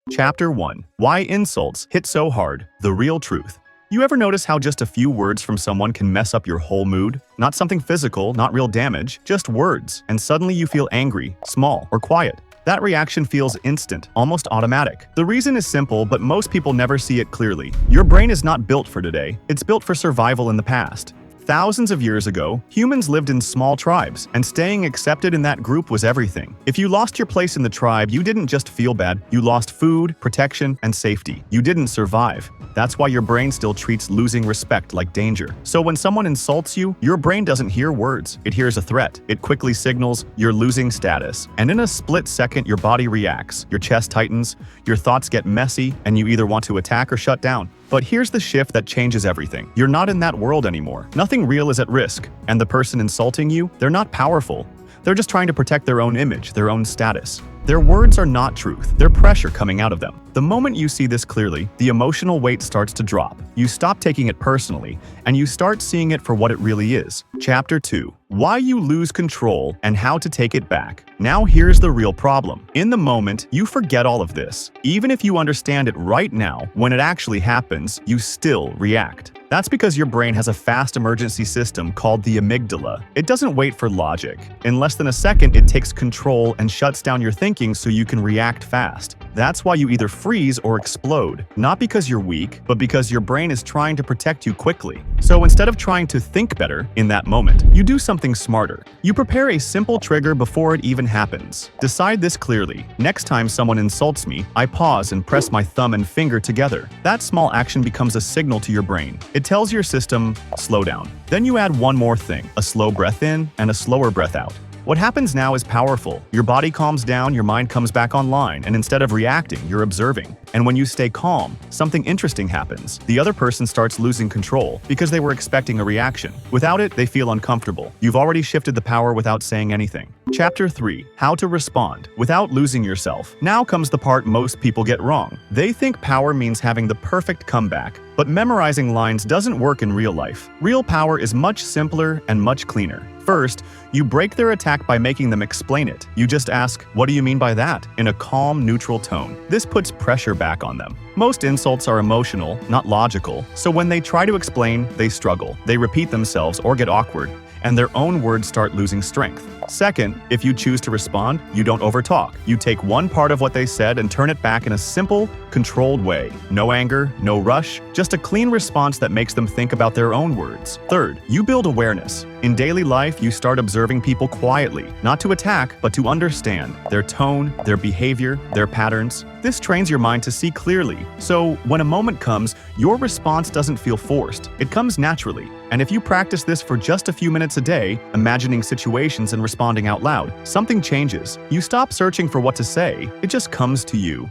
Chapter 1. Why Insults Hit So Hard. The Real Truth. You ever notice how just a few words from someone can mess up your whole mood? Not something physical, not real damage, just words, and suddenly you feel angry, small, or quiet. That reaction feels instant, almost automatic. The reason is simple, but most people never see it clearly. Your brain is not built for today, it's built for survival in the past. Thousands of years ago, humans lived in small tribes, and staying accepted in that group was everything. If you lost your place in the tribe, you didn't just feel bad, you lost food, protection, and safety. You didn't survive. That's why your brain still treats losing respect like danger. So when someone insults you, your brain doesn't hear words, it hears a threat. It quickly signals you're losing status. And in a split second, your body reacts, your chest tightens, your thoughts get messy, and you either want to attack or shut down. But here's the shift that changes everything. You're not in that world anymore. Nothing real is at risk. And the person insulting you, they're not powerful. They're just trying to protect their own image, their own status. Their words are not truth, they're pressure coming out of them. The moment you see this clearly, the emotional weight starts to drop. You stop taking it personally, and you start seeing it for what it really is. Chapter 2. Why you lose control and how to take it back. Now here's the real problem. In the moment, you forget all of this. Even if you understand it right now, when it actually happens, you still react. That's because your brain has a fast emergency system called the amygdala. It doesn't wait for logic. In less than a second, it takes control and shuts down your thinking so you can react fast. That's why you either freeze or explode. Not because you're weak, but because your brain is trying to protect you quickly. So instead of trying to think better in that moment, you do something smarter. You prepare a simple trigger before it even happens. Decide this clearly. Next time someone insults me, I pause and press my thumb and finger together. That small action becomes a signal to your brain. It tells your system, slow down. Then you add one more thing, a slow breath in and a slower breath out. What happens now is powerful. Your body calms down, your mind comes back online, and instead of reacting, you're observing. And when you stay calm, something interesting happens. The other person starts losing control because they were expecting a reaction. Without it, they feel uncomfortable. You've already shifted the power without saying anything. Chapter 3. How to respond without losing yourself. Now comes the part most people get wrong. They think power means having the perfect comeback, but memorizing lines doesn't work in real life. Real power is much simpler and much cleaner. First, you break their attack by making them explain it. You just ask, "What do you mean by that?" in a calm, neutral tone. This puts pressure back on them. Most insults are emotional, not logical, so when they try to explain, they struggle. They repeat themselves or get awkward, and their own words start losing strength. Second, if you choose to respond, you don't overtalk. You take one part of what they said and turn it back in a simple, controlled way. No anger, no rush, just a clean response that makes them think about their own words. Third, you build awareness. In daily life, you start observing people quietly, not to attack, but to understand their tone, their behavior, their patterns. This trains your mind to see clearly. So when a moment comes, your response doesn't feel forced. It comes naturally. And if you practice this for just a few minutes a day, imagining situations and responding out loud, something changes. You stop searching for what to say. It just comes to you.